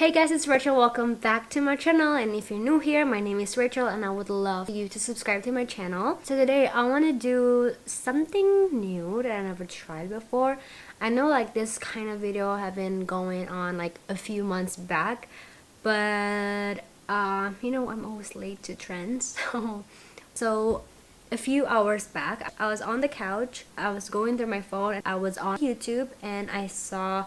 Hey guys, it's Rachel. Welcome back to my channel, and if you're new here, my name is Rachel and I would love you to subscribe to my channel. So today I want to do something new that I never tried before. I know like this kind of video have been going on like a few months back, but I'm always late to trends. So a few hours back, I was on the couch, I was going through my phone, and I was on YouTube and I saw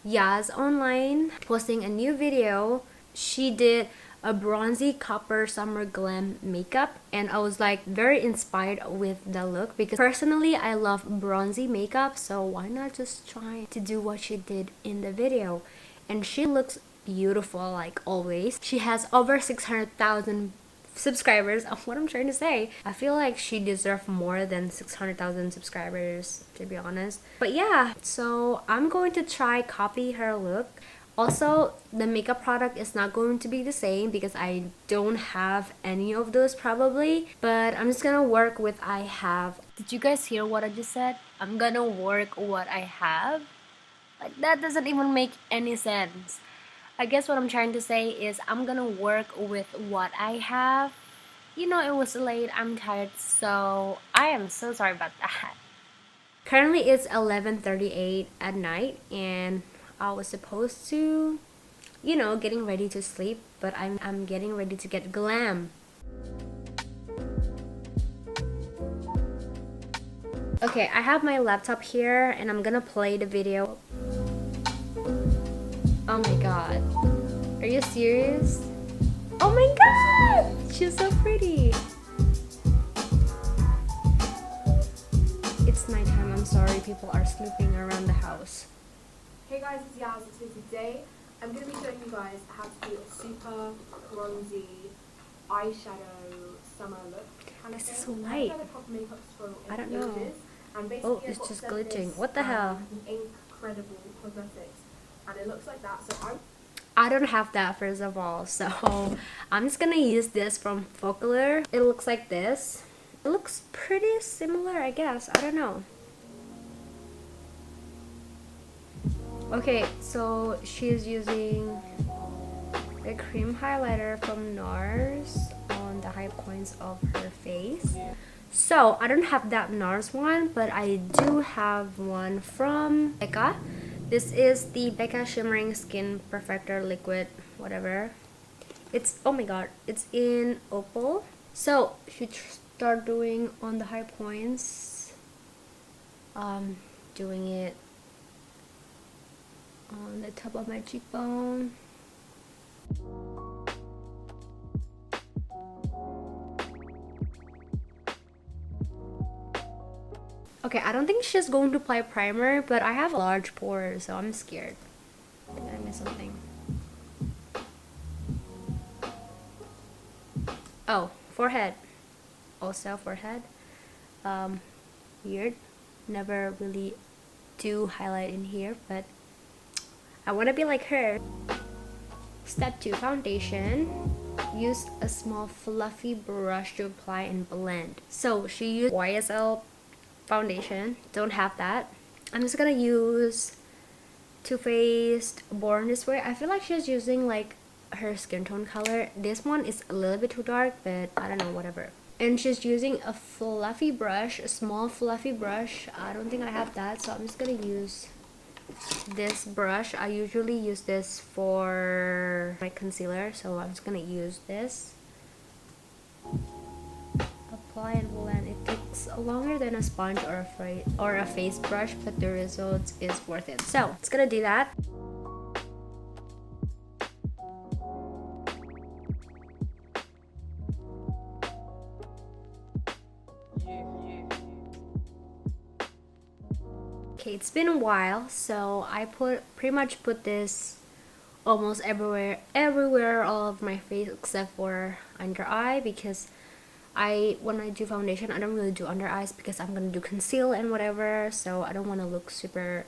YazOnline posting a new video. She did a bronzy copper summer glam makeup, and I was like very inspired with the look because personally I love bronzy makeup, so why not just try to do what she did in the video. And she looks beautiful like always. She has over 600,000 subscribers. What I'm trying to say, I feel like she deserves more than 600,000 subscribers, to be honest. But yeah, so I'm going to try copy her look. Also, the makeup product is not going to be the same because I don't have any of those probably, but I'm just gonna work with I have. Did you guys hear what I just said? I'm gonna work what I have. Like, that doesn't even make any sense. I guess what I'm trying to say is I'm gonna work with what I have. You know, it was late, I'm tired, so I am so sorry about that. Currently it's 11:38 at night and I was supposed to, getting ready to sleep, but I'm getting ready to get glam. Okay, I have my laptop here and I'm gonna play the video. Oh my god. Are you serious? Oh my god! She's so pretty. It's nighttime, I'm sorry, people are sleeping around the house. Hey guys, it's Yaz. So today I'm going to be showing you guys how to do a super bronzy eyeshadow summer look. This is so light. I don't know. And Oh, it's just glitching. What the hell? Incredible cosmetics. And it looks like that. So I don't have that, first of all, so I'm just gonna use this from Folklore. It looks like this. It looks pretty similar, I guess. I don't know. Okay, so she's using a cream highlighter from NARS on the high points of her face. So I don't have that NARS one, but I do have one from Becca. This is the Becca Shimmering Skin Perfector Liquid, whatever. It's, oh my god, it's in Opal. So, she start doing on the high points. Doing it on the top of my cheekbone. Okay, I don't think she's going to apply primer, but I have large pores, so I'm scared. I think I missed something. Oh, forehead. Also forehead. Weird. Never really do highlight in here, but I want to be like her. Step 2, foundation. Use a small fluffy brush to apply and blend. So she used YSL foundation, don't have that. I'm just gonna use Too Faced Born This Way. I feel like she's using like her skin tone color. This one is a little bit too dark, but I don't know, whatever. And she's using a fluffy brush, a small fluffy brush. I don't think I have that, so I'm just gonna use this brush. I usually use this for my concealer, so I'm just gonna use this. Apply and blend. It takes longer than a sponge or a face brush, but the result is worth it. So it's gonna do that. Okay, it's been a while, so I pretty much put this almost everywhere all of my face except for under eye, because when I do foundation, I don't really do under eyes because I'm gonna do conceal and whatever, so I don't want to look super,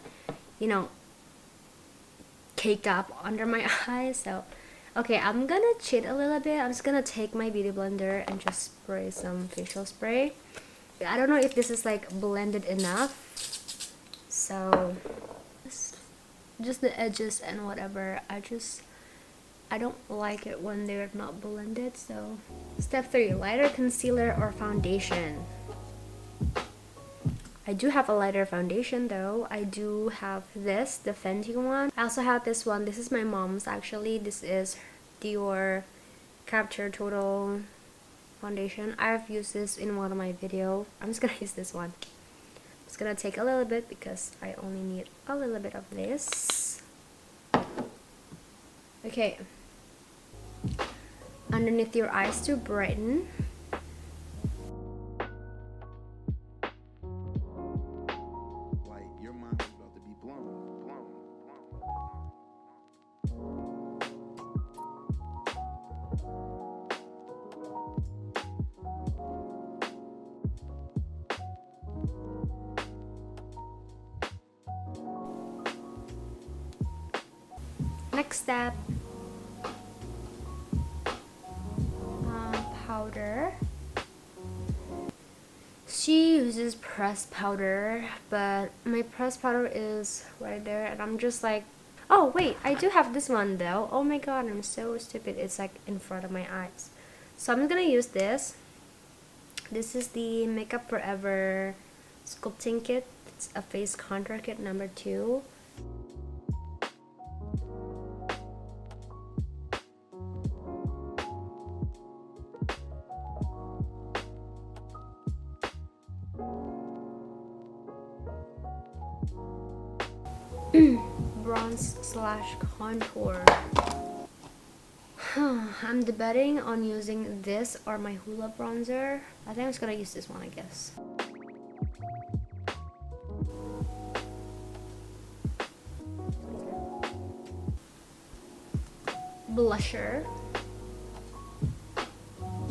caked up under my eyes. So okay, I'm gonna cheat a little bit. I'm just gonna take my beauty blender and just spray some facial spray. I don't know if this is like blended enough, so just the edges and whatever, I just I don't like it when they're not blended. So step 3, lighter concealer or foundation. I do have a lighter foundation though. I do have this, the Fenty one. I also have this one. This is my mom's actually. This is Dior Capture Total foundation. I've used this in one of my videos. I'm just gonna use this one. I'm just gonna take a little bit because I only need a little bit of this. Okay. Underneath your eyes to brighten. Next step, powder. She uses pressed powder, but my pressed powder is right there, and I'm just like, oh wait, I do have this one though. Oh my god, I'm so stupid. It's like in front of my eyes. So I'm gonna use this. This is the Makeup Forever sculpting kit. It's a face contour kit number 2. Bronze slash contour. I'm debating on using this or my Hoola bronzer. I think I'm just gonna use this one, I guess. Blusher.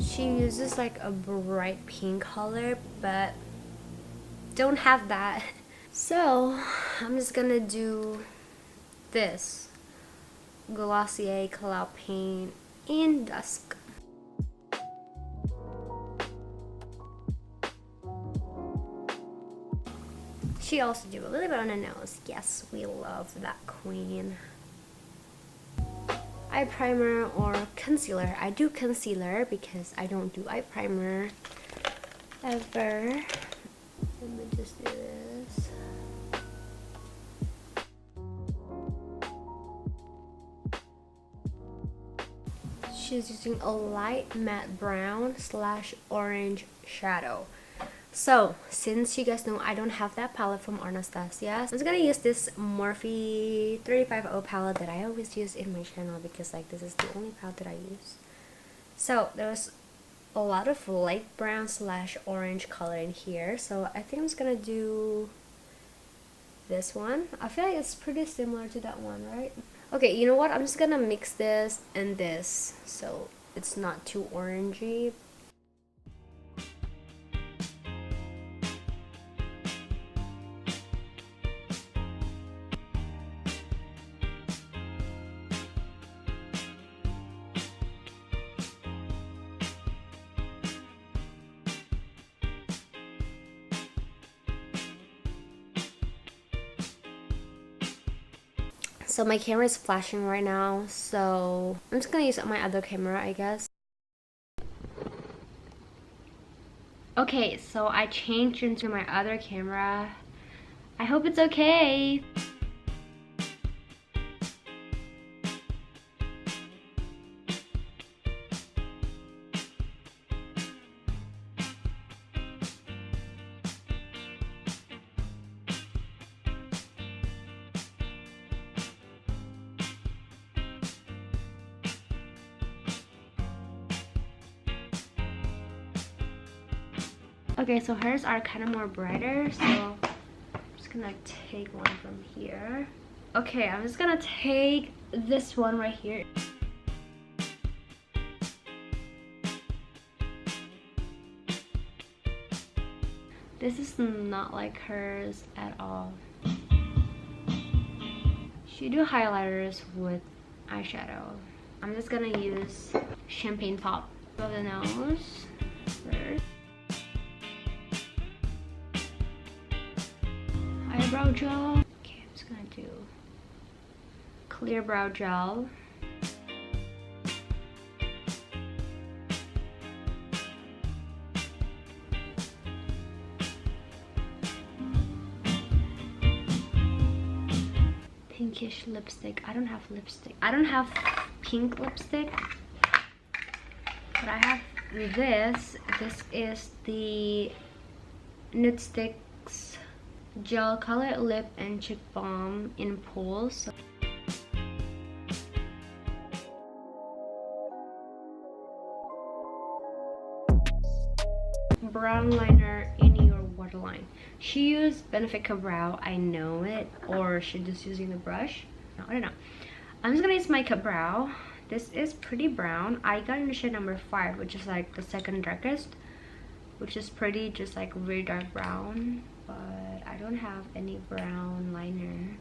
She uses like a bright pink color, but don't have that. So I'm just gonna do this Glossier Cloud Paint in Dusk. She also do a little bit on the nose. Yes, we love that queen. Eye primer or concealer. I do concealer because I don't do eye primer ever. Let me just do this. She's using a light matte brown slash orange shadow. So since you guys know I don't have that palette from Anastasia, I'm just gonna use this Morphe 350 palette that I always use in my channel because like this is the only palette that I use. So there's a lot of light brown slash orange color in here, so I think I'm just gonna do this one. I feel like it's pretty similar to that one, right? Okay, you know what? I'm just gonna mix this and this so it's not too orangey. So my camera is flashing right now, so I'm just gonna use my other camera, I guess. Okay, so I changed into my other camera. I hope it's okay. Okay, so hers are kind of more brighter, so I'm just gonna take one from here. Okay, I'm just gonna take this one right here. This is not like hers at all. She do highlighters with eyeshadow. I'm just gonna use Champagne Pop for the nose first. Eyebrow gel. Okay, I'm just gonna do clear brow gel. pinkish lipstick. I don't have lipstick. I don't have pink lipstick, but I have this. This is the Nude Sticks Gel Color Lip and Cheek Balm in Pulse. Brown liner in your waterline. She used Benefit Brow, I know it, or she just using the brush. No, I don't know. I'm just gonna use my Brow. This is pretty brown. I got in the shade number 5, which is like the second darkest, which is pretty, just like very dark brown, but I don't have any brown liner.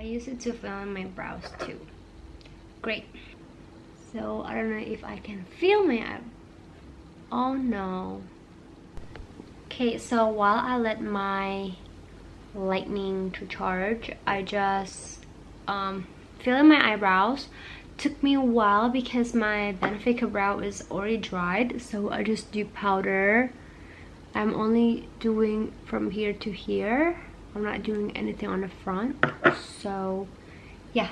Use it to fill in my brows too. Great. So I don't know if I can feel my eye. Oh no. Okay, so while I let my lightning to charge, I just fill in my eyebrows. Took me a while because my Benefit Brow is already dried, so I just do powder. I'm only doing from here to here. I'm not doing anything on the front. So yeah,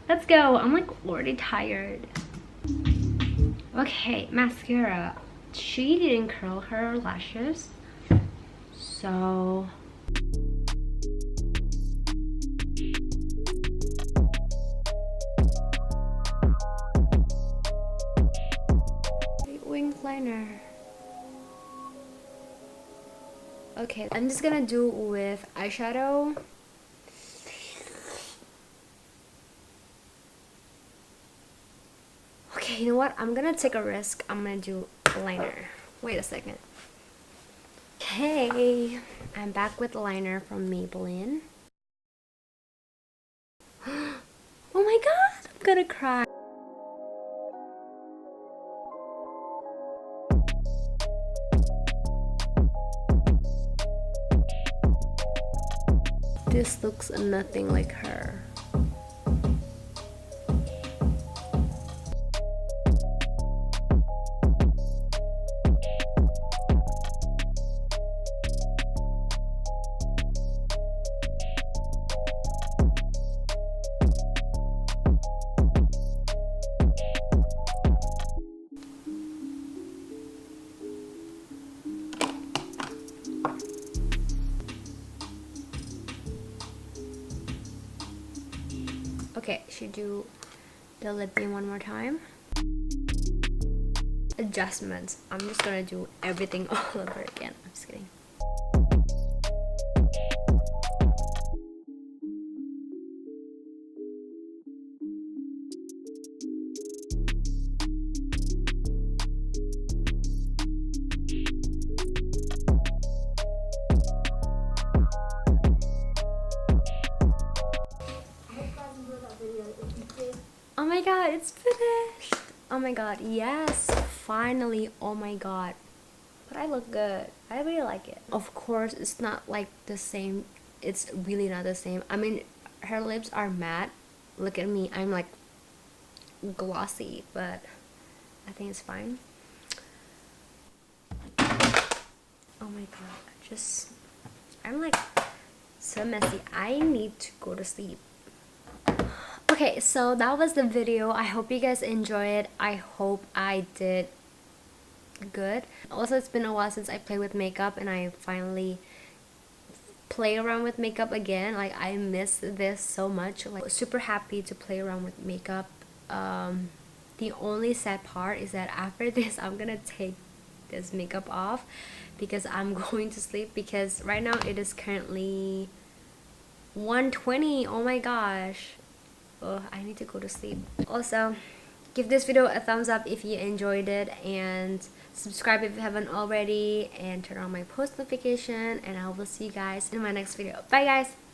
let's go. I'm like already tired. Okay, mascara. She didn't curl her lashes, so wing liner. Okay, I'm just gonna do with eyeshadow. Okay, you know what? I'm gonna take a risk. I'm gonna do liner. Wait a second. Okay, I'm back with liner from Maybelline. Oh my god, I'm gonna cry. This looks nothing like her. Okay, should do the lipping one more time. Adjustments. I'm just gonna do everything all over again. I'm just kidding. Oh my god, it's finished! Oh my god, yes! Finally! Oh my god. But I look good. I really like it. Of course, it's not like the same. It's really not the same. I mean, her lips are matte. Look at me. I'm like glossy, but I think it's fine. Oh my god. I'm like so messy. I need to go to sleep. Okay, so that was the video. I hope you guys enjoy it. I hope I did good. Also, it's been a while since I played with makeup and I finally play around with makeup again. Like, I miss this so much. Like, super happy to play around with makeup. The only sad part is that after this I'm gonna take this makeup off because I'm going to sleep, because right now it is currently 1:20. Oh my gosh. Oh, I need to go to sleep. Also, give this video a thumbs up if you enjoyed it, and subscribe if you haven't already, and turn on my post notification, and I will see you guys in my next video. Bye guys.